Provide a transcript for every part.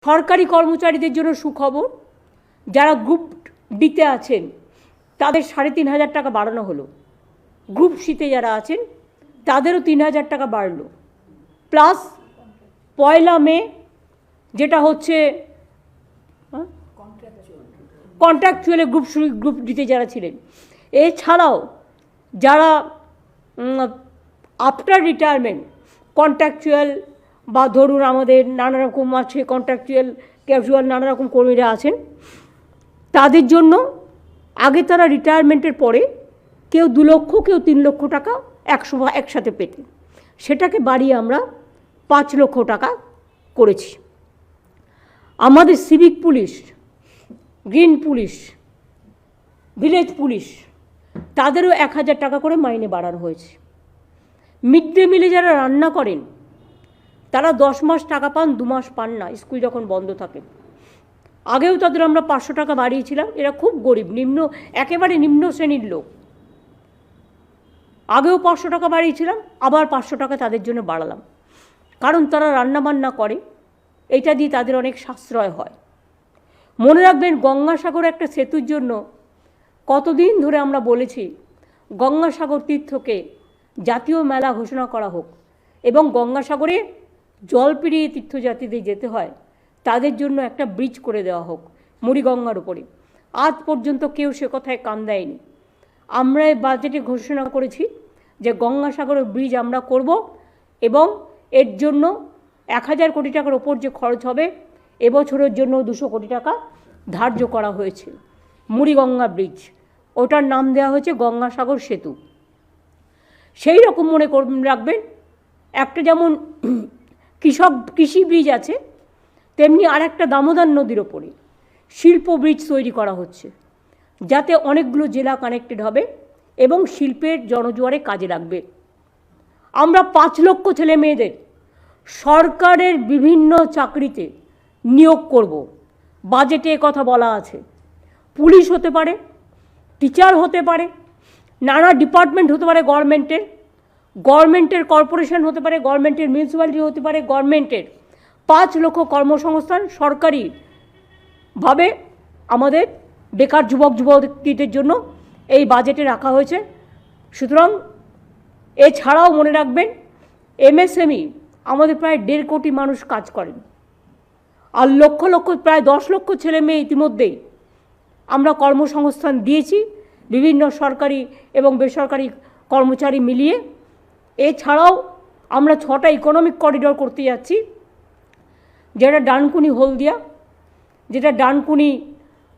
সরকারি কর্মচারীদের জন্য সুখবর, যারা গ্রুপ ডিতে আছেন তাদের ৩,৫০০ টাকা বাড়ানো হলো। গ্রুপ সিতে যারা আছেন তাদেরও ৩,০০০ টাকা বাড়লো। প্লাস ১লা মে যেটা হচ্ছে কন্ট্রাকচুয়ালে গ্রুপ ডিতে যারা ছিলেন, এছাড়াও যারা আফটার রিটায়ারমেন্ট কন্ট্রাকচুয়াল বা ধরুন আমাদের নানা রকম আছে কন্ট্রাকচুয়াল ক্যাজুয়াল নানা রকম কর্মীরা আছেন, তাদের জন্য আগে তারা রিটায়ারমেন্টের পরে কেউ ২ লক্ষ কেউ ৩ লক্ষ টাকা একসাথে পেতেন, সেটাকে বাড়িয়ে আমরা ৫ লক্ষ টাকা করেছি। আমাদের civic police, green police, village police তাদেরও ১,০০০ টাকা করে মাইনে বাড়ানো হয়েছে। মিড ডে মিলে যারা রান্না করেন তারা ১০ মাস টাকা পান, ২ মাস পান না স্কুল যখন বন্ধ থাকে। আগেও তাদের আমরা ৫০০ টাকা বাড়িয়েছিলাম, এরা খুব গরিব, একেবারে নিম্ন শ্রেণীর লোক। আগেও ৫০০ টাকা বাড়িয়েছিলাম, আবার ৫০০ টাকা তাদের জন্য বাড়ালাম, কারণ তারা রান্নাবান্না করে, এটা দিয়ে তাদের অনেক সাশ্রয় হয়। মনে রাখবেন, গঙ্গাসাগর একটা সেতুর জন্য কতদিন ধরে আমরা বলেছি গঙ্গাসাগর তীর্থকে জাতীয় মেলা ঘোষণা করা হোক এবং গঙ্গাসাগরে জল পেরিয়ে তীর্থযাত্রীদের যেতে হয়, তাদের জন্য একটা ব্রিজ করে দেওয়া হোক মুড়িগঙ্গার উপরে। আজ পর্যন্ত কেউ সে কথায় কান দেয়নি। আমরা এই বাজেটে ঘোষণা করেছি যে গঙ্গাসাগরের ব্রিজ আমরা করব এবং এর জন্য ১,০০০ কোটি টাকার ওপর যে খরচ হবে, এবছরের জন্য ২০০ কোটি টাকা ধার্য করা হয়েছে। মুড়িগঙ্গা ব্রিজ, ওটার নাম দেওয়া হয়েছে গঙ্গাসাগর সেতু। সেই রকম মনে রাখবেন, একটা যেমন কৃষি ব্রিজ আছে, তেমনি আর একটা দামোদর নদীর ওপরে শিল্প ব্রিজ তৈরি করা হচ্ছে, যাতে অনেকগুলো জেলা কানেক্টেড হবে এবং শিল্পের জনজোয়ারে কাজে লাগবে। আমরা ৫ লক্ষ ছেলে মেয়েদের সরকারের বিভিন্ন চাকরিতে নিয়োগ করব, বাজেটে কথা বলা আছে। পুলিশ হতে পারে, টিচার হতে পারে, নানা ডিপার্টমেন্ট হতে পারে, গভর্নমেন্টের কর্পোরেশন হতে পারে, গভর্নমেন্টের মিউনিসিপ্যালিটি হতে পারে, গভর্নমেন্টের ৫ লক্ষ কর্মসংস্থান সরকারিভাবে আমাদের বেকার যুবক যুবতীদের জন্য এই বাজেটে রাখা হয়েছে। সুতরাং এছাড়াও মনে রাখবেন, এমএসএমই আমাদের প্রায় ১.৫ কোটি মানুষ কাজ করেন, আর প্রায় ১০ লক্ষ ছেলে মেয়ে ইতিমধ্যেই আমরা কর্মসংস্থান দিয়েছি বিভিন্ন সরকারি এবং বেসরকারি কর্মচারী মিলিয়ে। এছাড়াও আমরা ৬টা ইকোনমিক করিডোর করতে যাচ্ছি, যেটা ডানকুনি হলদিয়া, যেটা ডানকুনি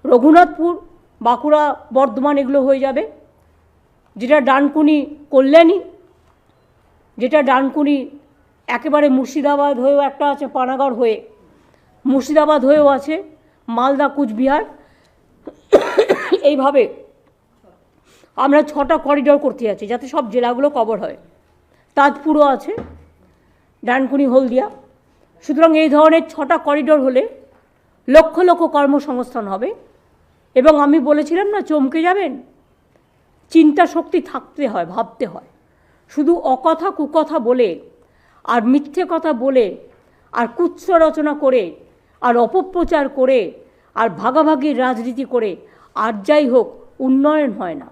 রঘুনাথপুর, বাঁকুড়া, বর্ধমান এগুলো হয়ে যাবে, যেটা ডানকুনি কল্যাণী, যেটা ডানকুনি একেবারে মুর্শিদাবাদ হয়েও একটা আছে, পানাগড় হয়ে মুর্শিদাবাদ হয়েও আছে, মালদা, কুচবিহার, এইভাবে আমরা ৬টা করিডোর করতে যাচ্ছি যাতে সব জেলাগুলো কভার হয়। তাজপুরও আছে, ডানকুনি হলদিয়া। সুতরাং এই ধরনের ৬টা করিডোর হলে লক্ষ লক্ষ কর্মসংস্থান হবে। এবং আমি বলেছিলাম না, চমকে যাবেন, চিন্তা শক্তি থাকতে হয়, ভাবতে হয়। শুধু অকথা কুকথা বলে আর মিথ্যে কথা বলে আর কুৎস রচনা করে আর অপপ্রচার করে আর ভাগাভাগির রাজনীতি করে আর যাই হোক, উন্নয়ন হয় না।